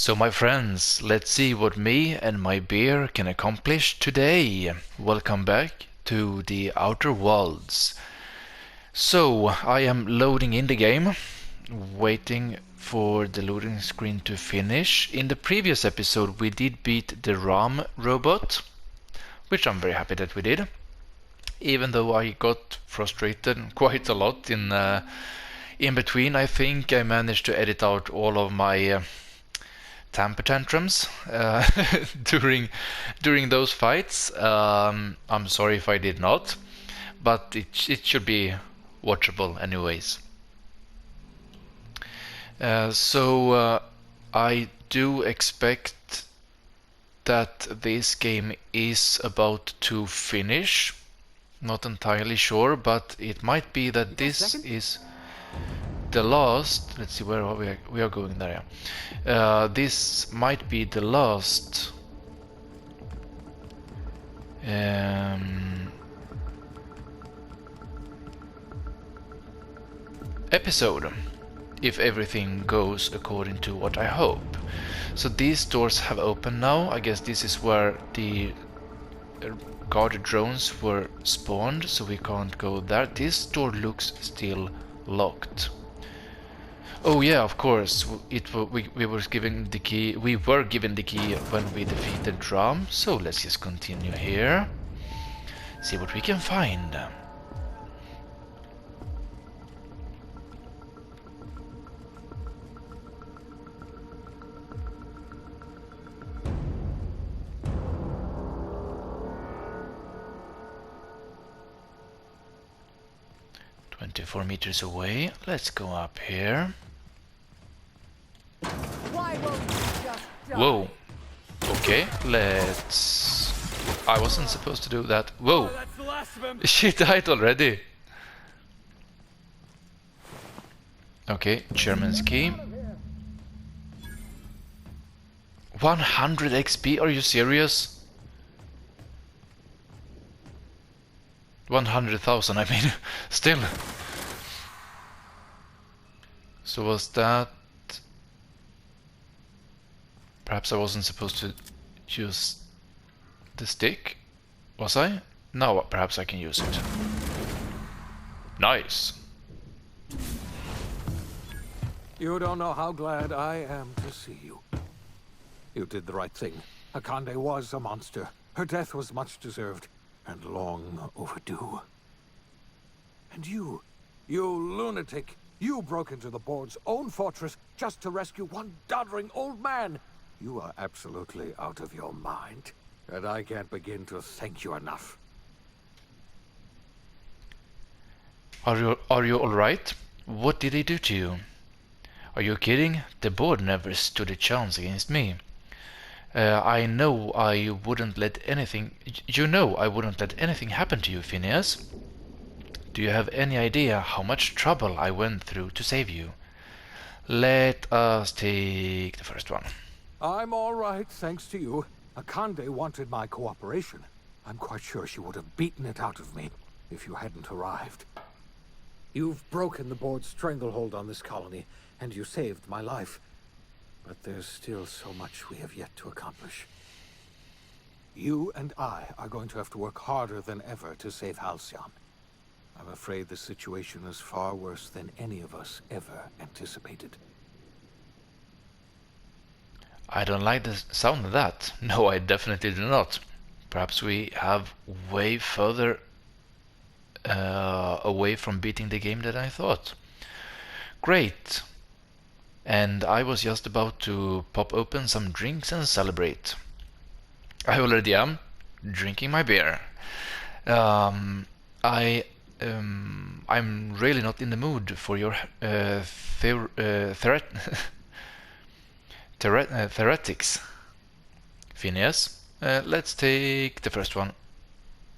So my friends, let's see what me and my beer can accomplish today. Welcome back to the Outer Worlds. So I am loading in the game, waiting for the loading screen to finish. In the previous episode we did beat the Ram robot, which I'm very happy that we did. Even though I got frustrated quite a lot in between, I think I managed to edit out all of my temper tantrums during those fights. I'm sorry if I did not, but it should be watchable anyways. So I do expect that this game is about to finish. Not entirely sure, but it might be that this is the last. Let's see where we are going there. Yeah. This might be the last episode, if everything goes according to what I hope. So these doors have opened now. I guess this is where the guard drones were spawned, so we can't go there. This door looks still locked. Oh yeah, of course. We were given the key. We were given the key when we defeated Drum. So let's just continue here. See what we can find. "24 meters away. Let's go up here." Whoa. Okay, let's... I wasn't supposed to do that. Whoa. She died already. Okay, Chairman's key. 100 XP? Are you serious? 100,000, I mean. Still. So was that... Perhaps I wasn't supposed to use the stick? Was I? No, perhaps I can use it. Nice. You don't know how glad I am to see you. You did the right thing. Akande was a monster. Her death was much deserved, and long overdue. And you lunatic, you broke into the board's own fortress just to rescue one doddering old man. You are absolutely out of your mind, and I can't begin to thank you enough. Are you alright? What did he do to you? Are you kidding? The board never stood a chance against me. I know I wouldn't let anything... You know I wouldn't let anything happen to you, Phineas. Do you have any idea how much trouble I went through to save you? Let us take the first one. I'm all right, thanks to you. Akande wanted my cooperation. I'm quite sure she would have beaten it out of me if you hadn't arrived. You've broken the board's stranglehold on this colony, and you saved my life. But there's still so much we have yet to accomplish. You and I are going to have to work harder than ever to save Halcyon. I'm afraid the situation is far worse than any of us ever anticipated. I don't like the sound of that. No, I definitely do not. Perhaps we have way further away from beating the game than I thought. Great. And I was just about to pop open some drinks and celebrate. I already am drinking my beer. I'm really not in the mood for your theoretics. Phineas, let's take the first one.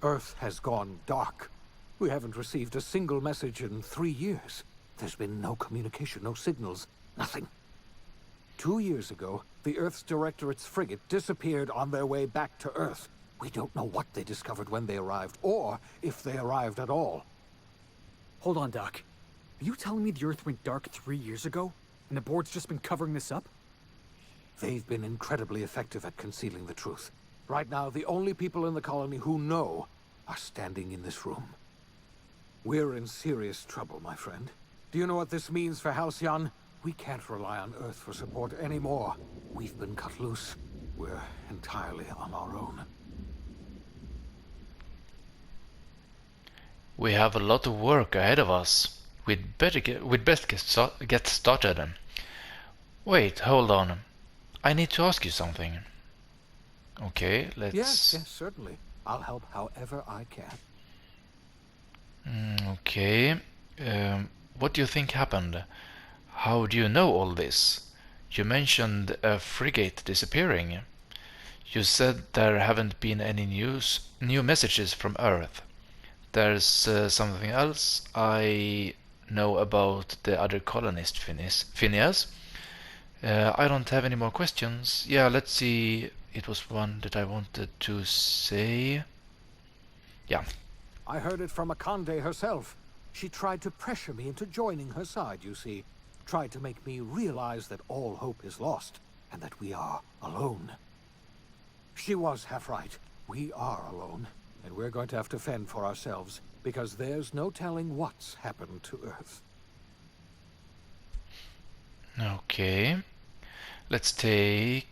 Earth has gone dark. We haven't received a single message in 3 years. There's been no communication, no signals, nothing. 2 years ago, the Earth's Directorate's frigate disappeared on their way back to Earth. We don't know what they discovered when they arrived, or if they arrived at all. Hold on, Doc. Are you telling me the Earth went dark 3 years ago, and the board's just been covering this up? They've been incredibly effective at concealing the truth. Right now, the only people in the colony who know are standing in this room. We're in serious trouble, my friend. Do you know what this means for Halcyon? We can't rely on Earth for support anymore. We've been cut loose. We're entirely on our own. We have a lot of work ahead of us. We'd best get started. Wait, hold on. I need to ask you something. Okay, let's... Yes, certainly. I'll help however I can. Okay. What do you think happened? How do you know all this? You mentioned a frigate disappearing. You said there haven't been any new messages from Earth. There's something else I know about the other colonist, Phineas. I don't have any more questions. Yeah, let's see. It was one that I wanted to say. Yeah. I heard it from Akande herself. She tried to pressure me into joining her side, you see. Tried to make me realize that all hope is lost, and that we are alone. She was half right. We are alone, and we're going to have to fend for ourselves, because there's no telling what's happened to Earth. Okay. Let's take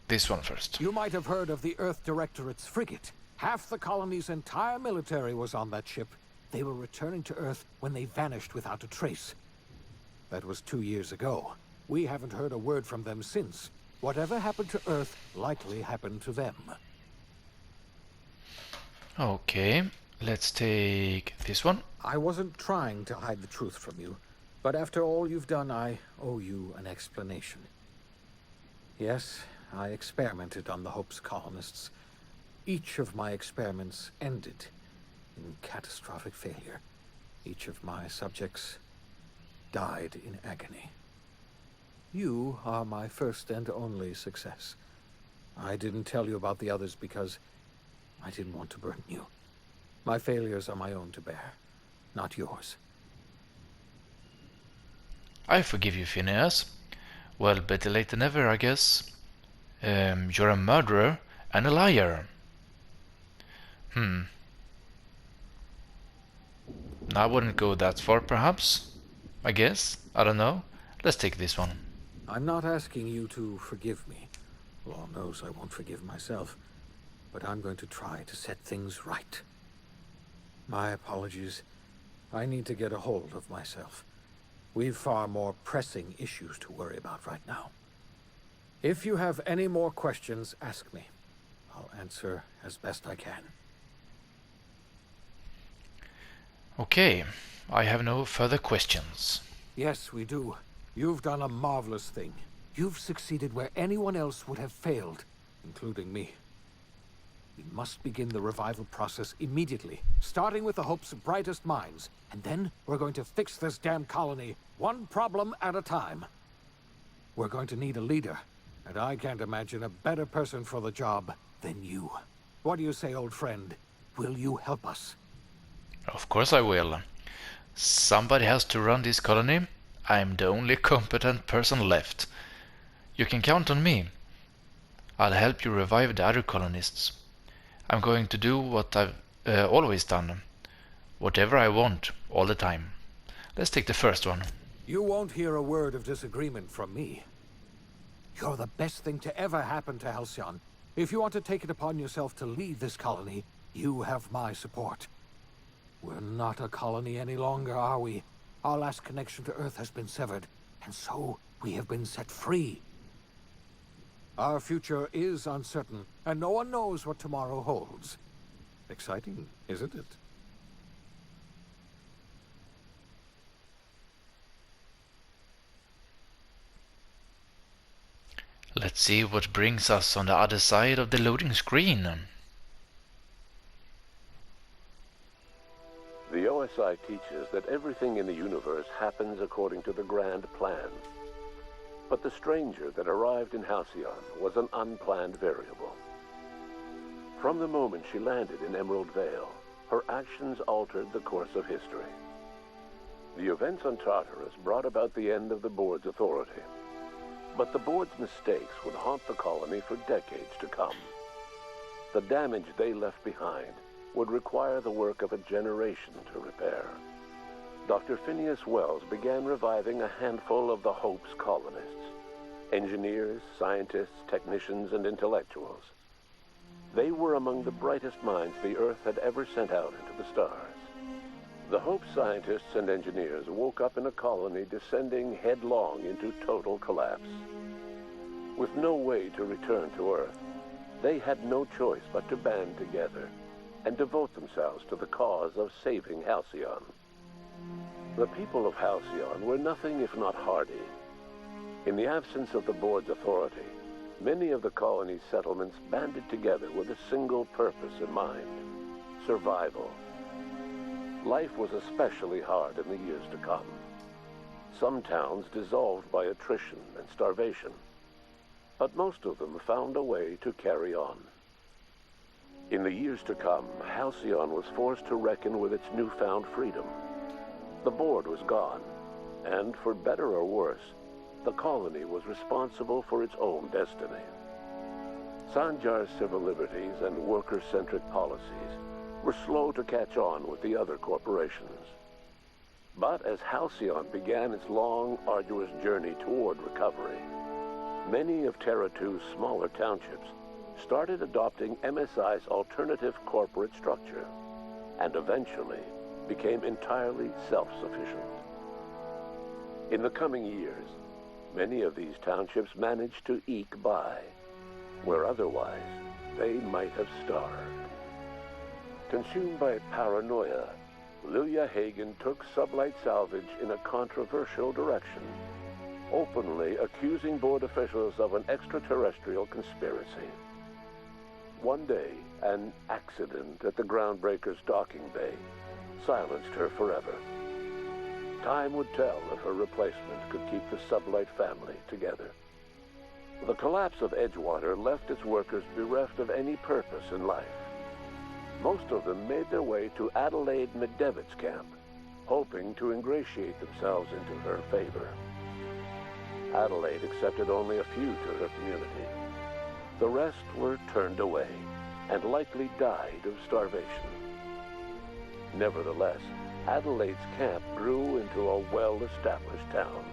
this one first. You might have heard of the Earth Directorate's frigate. Half the colony's entire military was on that ship. They were returning to Earth when they vanished without a trace. That was 2 years ago. We haven't heard a word from them since. Whatever happened to Earth likely happened to them. Okay, let's take this one. I wasn't trying to hide the truth from you, but after all you've done, I owe you an explanation. Yes, I experimented on the Hope's colonists. Each of my experiments ended in catastrophic failure. Each of my subjects died in agony. You are my first and only success. I didn't tell you about the others because I didn't want to burden you. My failures are my own to bear, not yours. I forgive you, Phineas. Well, better late than never, I guess. You're a murderer and a liar. I wouldn't go that far, perhaps. I guess. I don't know. Let's take this one. I'm not asking you to forgive me. Lord knows I won't forgive myself. But I'm going to try to set things right. My apologies. I need to get a hold of myself. We've far more pressing issues to worry about right now. If you have any more questions, ask me. I'll answer as best I can. Okay, I have no further questions. Yes, we do. You've done a marvelous thing. You've succeeded where anyone else would have failed, including me. We must begin the revival process immediately, starting with the Hope's brightest minds. And then we're going to fix this damn colony, one problem at a time. We're going to need a leader, and I can't imagine a better person for the job than you. What do you say, old friend? Will you help us? Of course I will. Somebody has to run this colony. I'm the only competent person left. You can count on me. I'll help you revive the other colonists. I'm going to do what I've always done. Whatever I want, all the time. Let's take the first one. You won't hear a word of disagreement from me. You're the best thing to ever happen to Halcyon. If you want to take it upon yourself to lead this colony, you have my support. We're not a colony any longer, are we? Our last connection to Earth has been severed, and so we have been set free. Our future is uncertain, and no one knows what tomorrow holds. Exciting, isn't it? Let's see what brings us on the other side of the loading screen. The OSI teaches that everything in the universe happens according to the grand plan. But the stranger that arrived in Halcyon was an unplanned variable. From the moment she landed in Emerald Vale, her actions altered the course of history. The events on Tartarus brought about the end of the board's authority. But the board's mistakes would haunt the colony for decades to come. The damage they left behind would require the work of a generation to repair. Dr. Phineas Wells began reviving a handful of the Hope's colonists: engineers, scientists, technicians, and intellectuals. They were among the brightest minds the Earth had ever sent out into the stars. The Hope scientists and engineers woke up in a colony descending headlong into total collapse. With no way to return to Earth, they had no choice but to band together and devote themselves to the cause of saving Halcyon. The people of Halcyon were nothing if not hardy. In the absence of the board's authority, many of the colony's settlements banded together with a single purpose in mind: survival. Life was especially hard in the years to come. Some towns dissolved by attrition and starvation, but most of them found a way to carry on. In the years to come, Halcyon was forced to reckon with its newfound freedom. The board was gone, and for better or worse, the colony was responsible for its own destiny. Sanjar's civil liberties and worker-centric policies were slow to catch on with the other corporations. But as Halcyon began its long, arduous journey toward recovery, many of Terra 2's smaller townships started adopting MSI's alternative corporate structure, and eventually became entirely self-sufficient. In the coming years, many of these townships managed to eke by, where otherwise they might have starved. Consumed by paranoia, Lilia Hagen took Sublight Salvage in a controversial direction, openly accusing board officials of an extraterrestrial conspiracy. One day, an accident at the Groundbreaker's docking bay silenced her forever. Time would tell if her replacement could keep the Sublight family together. The collapse of Edgewater left its workers bereft of any purpose in life. Most of them made their way to Adelaide McDevitt's camp, hoping to ingratiate themselves into her favor. Adelaide accepted only a few to her community. The rest were turned away and likely died of starvation. Nevertheless, Adelaide's camp grew into a well-established town.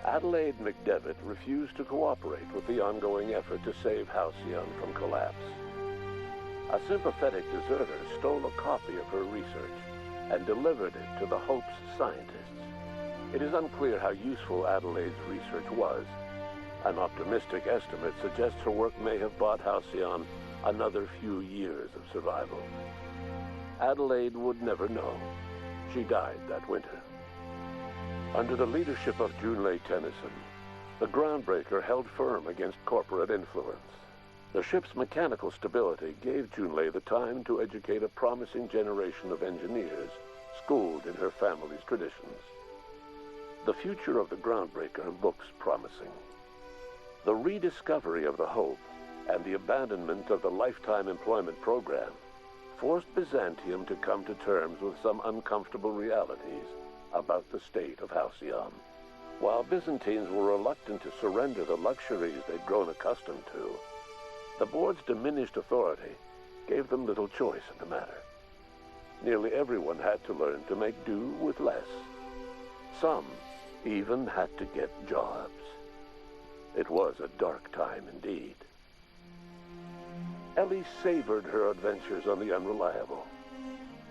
Adelaide McDevitt refused to cooperate with the ongoing effort to save Halcyon from collapse. A sympathetic deserter stole a copy of her research and delivered it to the Hope's scientists. It is unclear how useful Adelaide's research was. An optimistic estimate suggests her work may have bought Halcyon another few years of survival. Adelaide would never know. She died that winter. Under the leadership of Junlei Tennyson, the Groundbreaker held firm against corporate influence. The ship's mechanical stability gave Junlei the time to educate a promising generation of engineers schooled in her family's traditions. The future of the Groundbreaker looks promising. The rediscovery of the Hope and the abandonment of the lifetime employment program forced Byzantium to come to terms with some uncomfortable realities about the state of Halcyon. While Byzantines were reluctant to surrender the luxuries they'd grown accustomed to, the board's diminished authority gave them little choice in the matter. Nearly everyone had to learn to make do with less. Some even had to get jobs. It was a dark time indeed. Ellie savored her adventures on the Unreliable.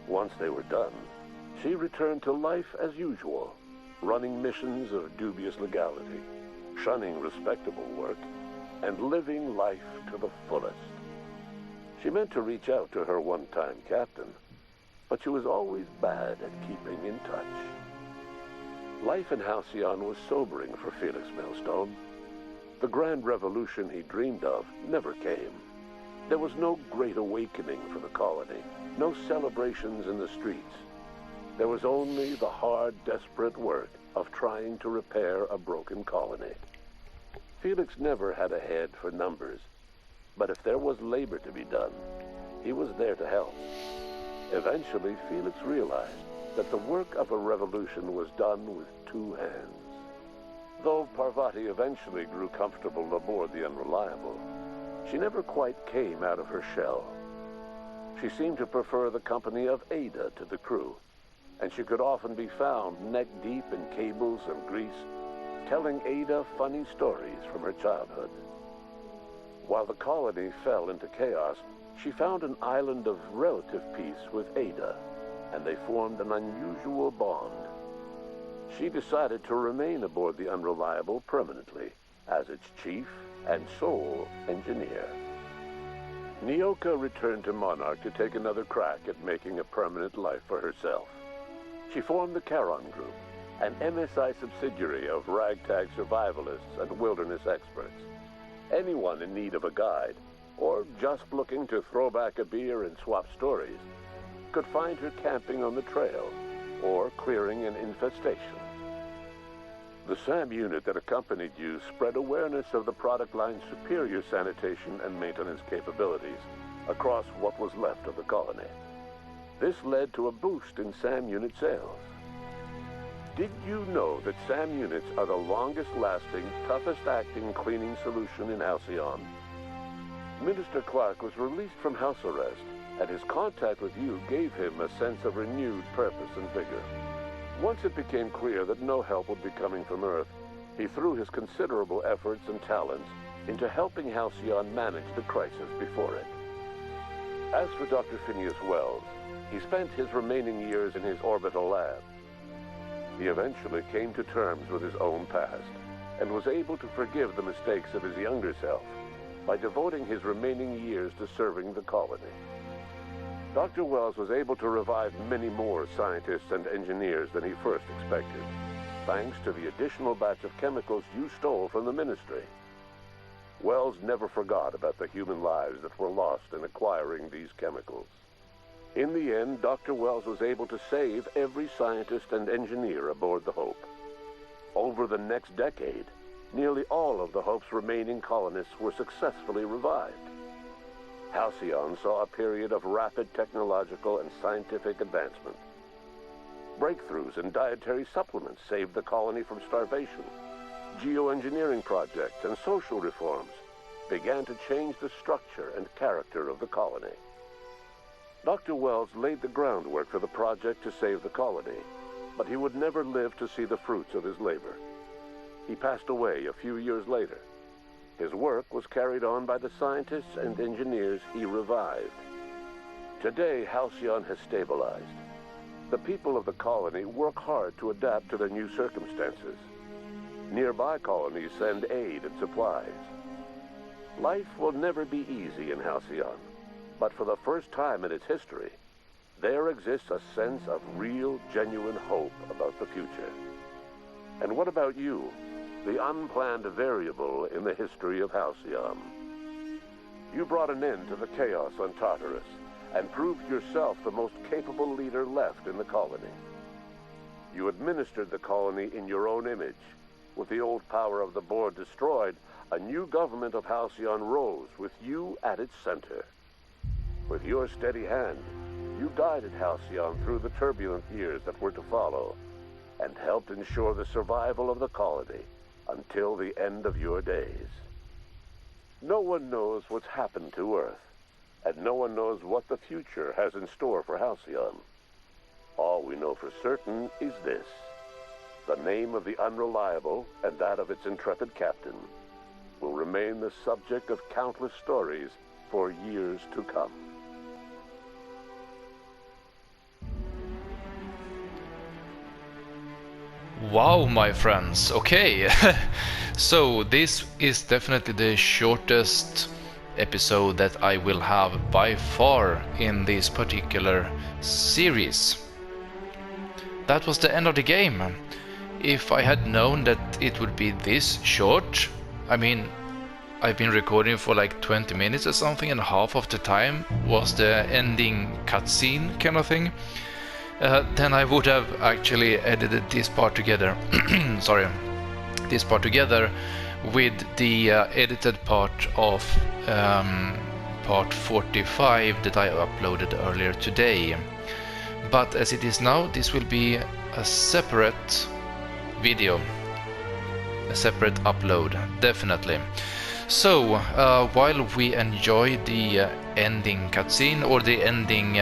Once they were done, she returned to life as usual, running missions of dubious legality, shunning respectable work, and living life to the fullest. She meant to reach out to her one-time captain, but she was always bad at keeping in touch. Life in Halcyon was sobering for Felix Millstone. The grand revolution he dreamed of never came. There was no great awakening for the colony, no celebrations in the streets. There was only the hard, desperate work of trying to repair a broken colony. Felix never had a head for numbers, but if there was labor to be done, he was there to help. Eventually, Felix realized that the work of a revolution was done with two hands. Though Parvati eventually grew comfortable aboard the Unreliable, she never quite came out of her shell. She seemed to prefer the company of Ada to the crew, and she could often be found neck-deep in cables and grease, telling Ada funny stories from her childhood. While the colony fell into chaos, she found an island of relative peace with Ada, and they formed an unusual bond. She decided to remain aboard the Unreliable permanently as its chief and sole engineer. Nyoka returned to Monarch to take another crack at making a permanent life for herself. She formed the Charon Group, an MSI subsidiary of ragtag survivalists and wilderness experts. Anyone in need of a guide, or just looking to throw back a beer and swap stories, could find her camping on the trail or clearing an infestation. The SAM unit that accompanied you spread awareness of the product line's superior sanitation and maintenance capabilities across what was left of the colony. This led to a boost in SAM unit sales. Did you know that SAM units are the longest-lasting, toughest-acting cleaning solution in Halcyon? Minister Clark was released from house arrest, and his contact with you gave him a sense of renewed purpose and vigor. Once it became clear that no help would be coming from Earth, he threw his considerable efforts and talents into helping Halcyon manage the crisis before it. As for Dr. Phineas Wells, he spent his remaining years in his orbital lab. He eventually came to terms with his own past and was able to forgive the mistakes of his younger self by devoting his remaining years to serving the colony. Dr. Wells was able to revive many more scientists and engineers than he first expected, thanks to the additional batch of chemicals you stole from the Ministry. Wells never forgot about the human lives that were lost in acquiring these chemicals. In the end, Dr. Wells was able to save every scientist and engineer aboard the Hope. Over the next decade, nearly all of the Hope's remaining colonists were successfully revived. Halcyon saw a period of rapid technological and scientific advancement. Breakthroughs in dietary supplements saved the colony from starvation. Geoengineering projects and social reforms began to change the structure and character of the colony. Dr. Wells laid the groundwork for the project to save the colony, but he would never live to see the fruits of his labor. He passed away a few years later. His work was carried on by the scientists and engineers he revived. Today, Halcyon has stabilized. The people of the colony work hard to adapt to their new circumstances. Nearby colonies send aid and supplies. Life will never be easy in Halcyon, but for the first time in its history, there exists a sense of real, genuine hope about the future. And what about you? The unplanned variable in the history of Halcyon. You brought an end to the chaos on Tartarus and proved yourself the most capable leader left in the colony. You administered the colony in your own image. With the old power of the board destroyed, a new government of Halcyon rose with you at its center. With your steady hand, you guided Halcyon through the turbulent years that were to follow and helped ensure the survival of the colony until the end of your days. No one knows what's happened to Earth, and no one knows what the future has in store for Halcyon. All we know for certain is this: the name of the Unreliable and that of its intrepid captain will remain the subject of countless stories for years to come. Wow, my friends. Okay, so this is definitely the shortest episode that I will have by far in this particular series. That was the end of the game. If I had known that it would be this short, I mean, I've been recording for like 20 minutes or something, and half of the time was the ending cutscene kind of thing. Then I would have actually edited this part together. Sorry, this part together with the edited part of part 45 that I uploaded earlier today. But as it is now, this will be a separate video. a separate upload, definitely. So, while we enjoy the ending cutscene or the ending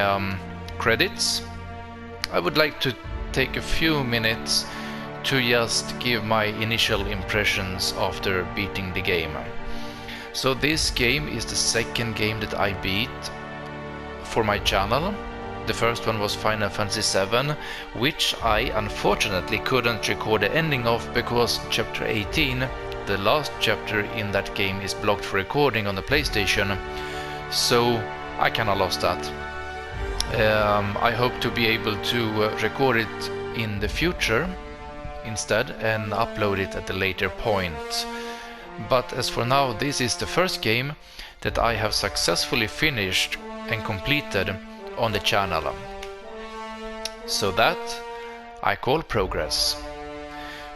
credits, I would like to take a few minutes to just give my initial impressions after beating the game. So this game is the second game that I beat for my channel. The first one was Final Fantasy VII, which I unfortunately couldn't record the ending of because chapter 18, the last chapter in that game, is blocked for recording on the PlayStation, so I kinda lost that. I hope to be able to record it in the future instead and upload it at a later point. But as for now, this is the first game that I have successfully finished and completed on the channel. So that I call progress.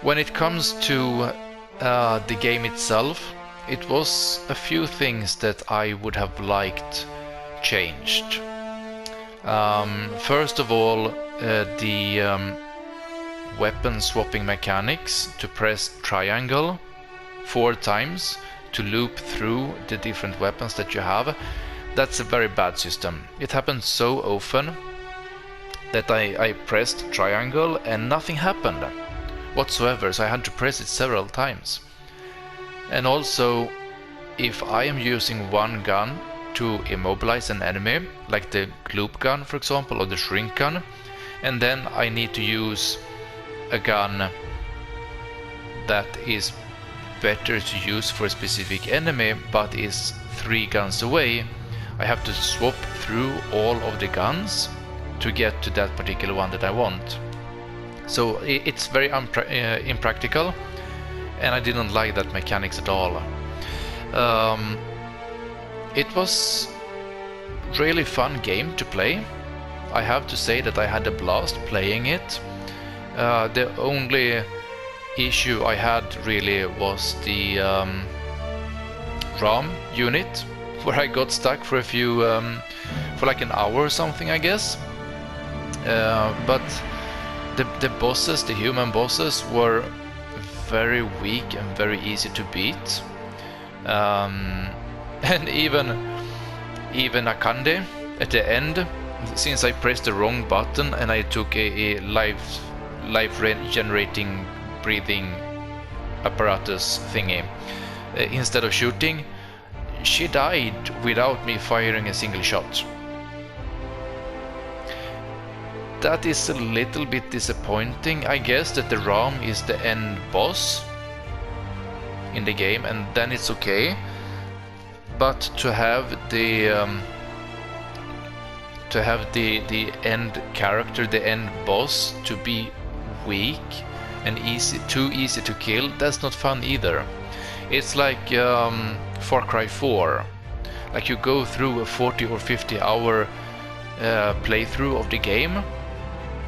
When it comes to the game itself, it was a few things that I would have liked changed. First of all, the weapon swapping mechanics, to press triangle 4 times to loop through the different weapons that you have. That's a very bad system. It happened so often that I pressed triangle and nothing happened whatsoever, so I had to press it several times. And also, if I am using one gun to immobilize an enemy, like the gloop gun for example, or the shrink gun, and then I need to use a gun that is better to use for a specific enemy but is 3 guns away, I have to swap through all of the guns to get to that particular one that I want. So it's very impractical, and I didn't like that mechanics at all. It was really fun game to play. I have to say that I had a blast playing it. The only issue I had really was the RAM unit, where I got stuck for a few, for like an hour or something, I guess. But the bosses, the human bosses, were very weak and very easy to beat. And even Akande at the end, since I pressed the wrong button and I took a life generating breathing apparatus thingy instead of shooting, she died without me firing a single shot. That is a little bit disappointing. I guess that the Ram is the end boss in the game, and then it's okay. But to have the end character, the end boss, to be weak and too easy to kill, that's not fun either. It's like Far Cry 4. Like you go through a 40 or 50 hour playthrough of the game,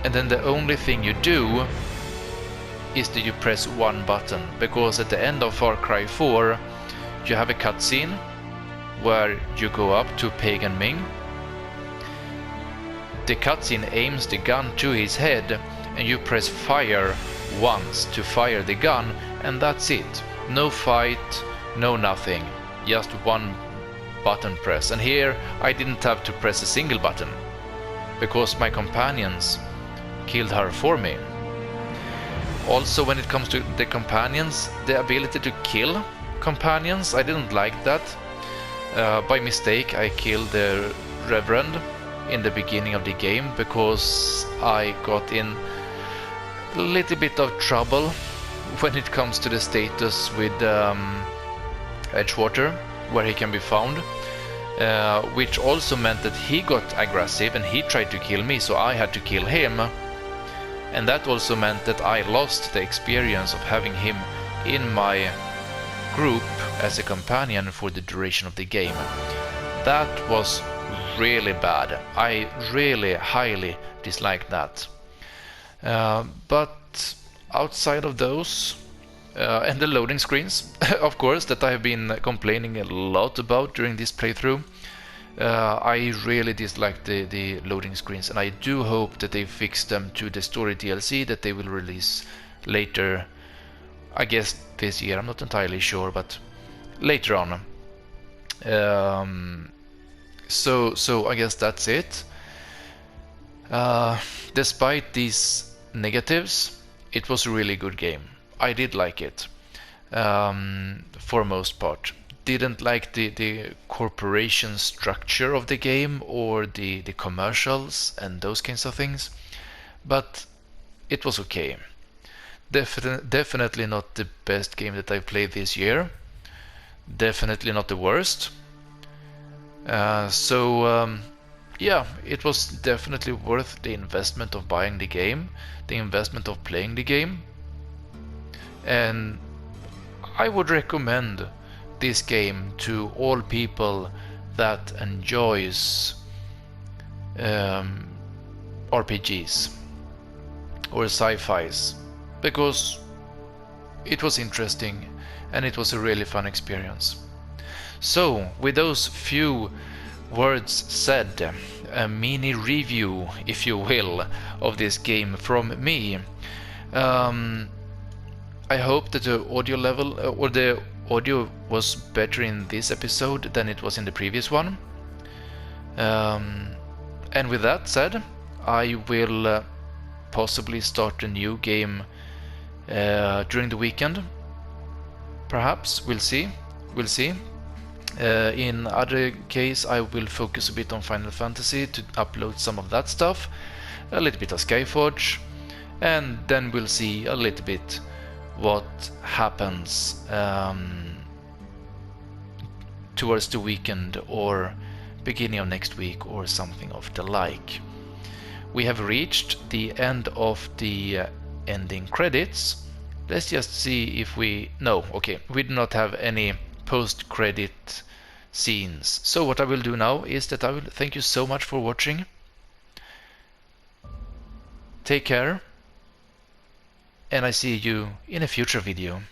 and then the only thing you do is that you press one button, because at the end of Far Cry 4 you have a cutscene where you go up to Pagan Ming. The cutscene aims the gun to his head, and you press fire once to fire the gun, and that's it. No fight, no nothing, just one button press. And here I didn't have to press a single button, because my companions killed her for me. Also, when it comes to the companions, the ability to kill companions, I didn't like that. By mistake I killed the Reverend in the beginning of the game because I got in a little bit of trouble when it comes to the status with Edgewater, where he can be found, which also meant that he got aggressive and he tried to kill me, so I had to kill him. And that also meant that I lost the experience of having him in my group as a companion for the duration of the game. That was really bad. I really highly disliked that. But outside of those, and the loading screens, of course, that I have been complaining a lot about during this playthrough, I really dislike the loading screens, and I do hope that they fix them to the story DLC that they will release later I guess this year, I'm not entirely sure, but later on. So I guess that's it. Despite these negatives, it was a really good game. I did like it, for most part. Didn't like the corporation structure of the game or the commercials and those kinds of things, but it was okay. Definitely not the best game that I've played this year. Definitely not the worst. Yeah, it was definitely worth the investment of buying the game, the investment of playing the game, and I would recommend this game to all people that enjoys RPGs or sci-fis, because it was interesting and it was a really fun experience. So, with those few words said, a mini review, if you will, of this game from me. I hope that the audio level or the audio was better in this episode than it was in the previous one. And with that said, I will possibly start a new game during the weekend. Perhaps, we'll see. We'll see. In other case, I will focus a bit on Final Fantasy to upload some of that stuff, a little bit of Skyforge, and then we'll see a little bit what happens towards the weekend or beginning of next week or something of the like. We have reached the end of the ending credits. Let's just see if we... No, okay, we do not have any post-credit scenes. So what I will do now is that I will thank you so much for watching. Take care, and I see you in a future video.